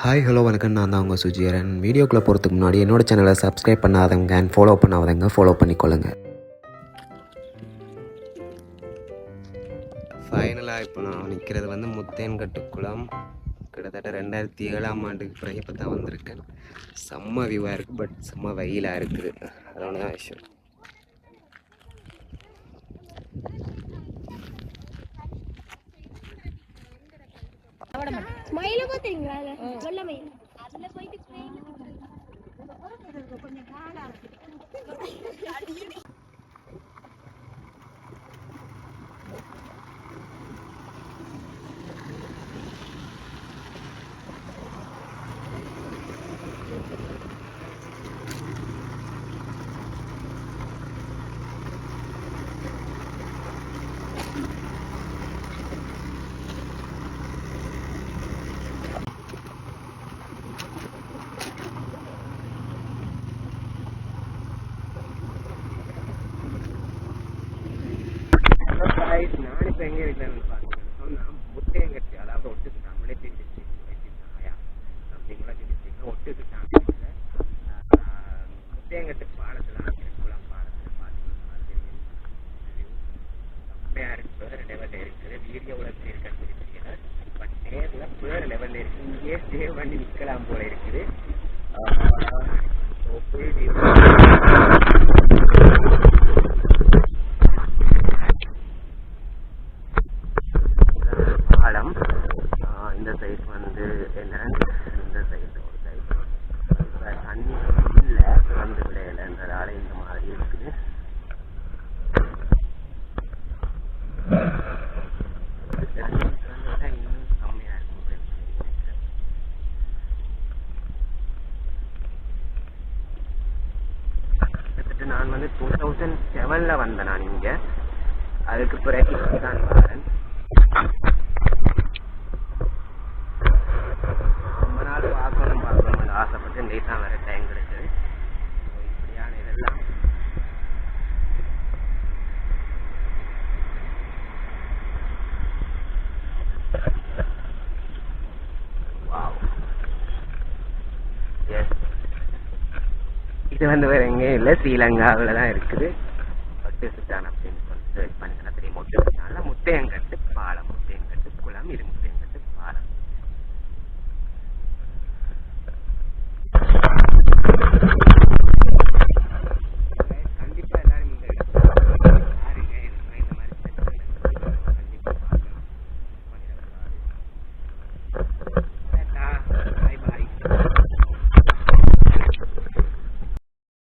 Hi hello வணக்கம். நான் தான் உங்கள் சுஜியரன். வீடியோக்குள்ளே போகிறதுக்கு முன்னாடி என்னோடய சேனலை சப்ஸ்கிரைப் பண்ணாதவங்க அண்ட் ஃபாலோ பண்ணாதவங்க ஃபாலோ பண்ணிக்கொள்ளுங்க. ஃபைனலாக இப்போ நான் நிற்கிறது வந்து முத்தேன்கட்டு குளம். கிட்டத்தட்ட 2007ஆம் ஆண்டுக்கு பிறகு இப்போ தான் வந்திருக்கேன். செம்ம வியூவாக இருக்குது, பட் செம்ம வெயிலாக இருக்குது. அதோட தான் விஷயம். மயில பாத்தீங்களா? வெள்ள மயில் அதுல போயிட்டு கொஞ்சம் காடா நான் இப்போ எங்கே இருக்கிறேன்னு பார்த்தீங்கன்னா முத்தையங்கட்டி, அதாவது ஒட்டுக்கிட்டான் முல்லைத்தீவு டிஸ்ட்ரிக்ட் அப்படிங்களா டிஸ்ட்ரிக்ட் ஒட்டுக்கிட்டான் முத்தையங்கட்டு பாலத்தில் குளம் பாலத்தில் பார்த்தீங்கன்னா தெரியும். செம்மையாக இருக்குது, வேறு லெவலில் இருக்குது. வீடியோவில் எப்படி இருக்குன்னு தெரியல, பட் நேரில் வேறு லெவலில் இருக்குது. இங்கேயே சேவ் பண்ணி நிற்கலாம் போல இருக்குது. பாலம் இந்த சைட் வந்து என்ன, இந்த சைடு ஒரு சைடு இப்போ தண்ணி இல்லை, வந்து விடையிலன்றதால இந்த மாதிரி இருக்குது. இன்னும் கம்மியாக இருக்கும். கிட்டத்தட்ட நான் வந்து 2007 வந்தேன் நான் இங்கே. அதுக்கு பிறகு தான் வரேன். ரொம்ப நாள் பார்க்கணும்னு ஆசைப்பட்டு லேட்டாக வர டைம் கிடைச்சது. இப்படியான இதெல்லாம் இது வந்து வேற எங்கேயும் இல்லை, ஸ்ரீலங்காவில் தான் இருக்குது. ஒட்டுக்கிட்டான் அப்படின்னு சொல்லிட்டு சர்ச் பண்ணிங்கன்னா தெரியும். ஒட்டுக்கிட்டான்ல முத்தையங்கட்டு பாலம், முத்தையங்கட்டு குளம், இது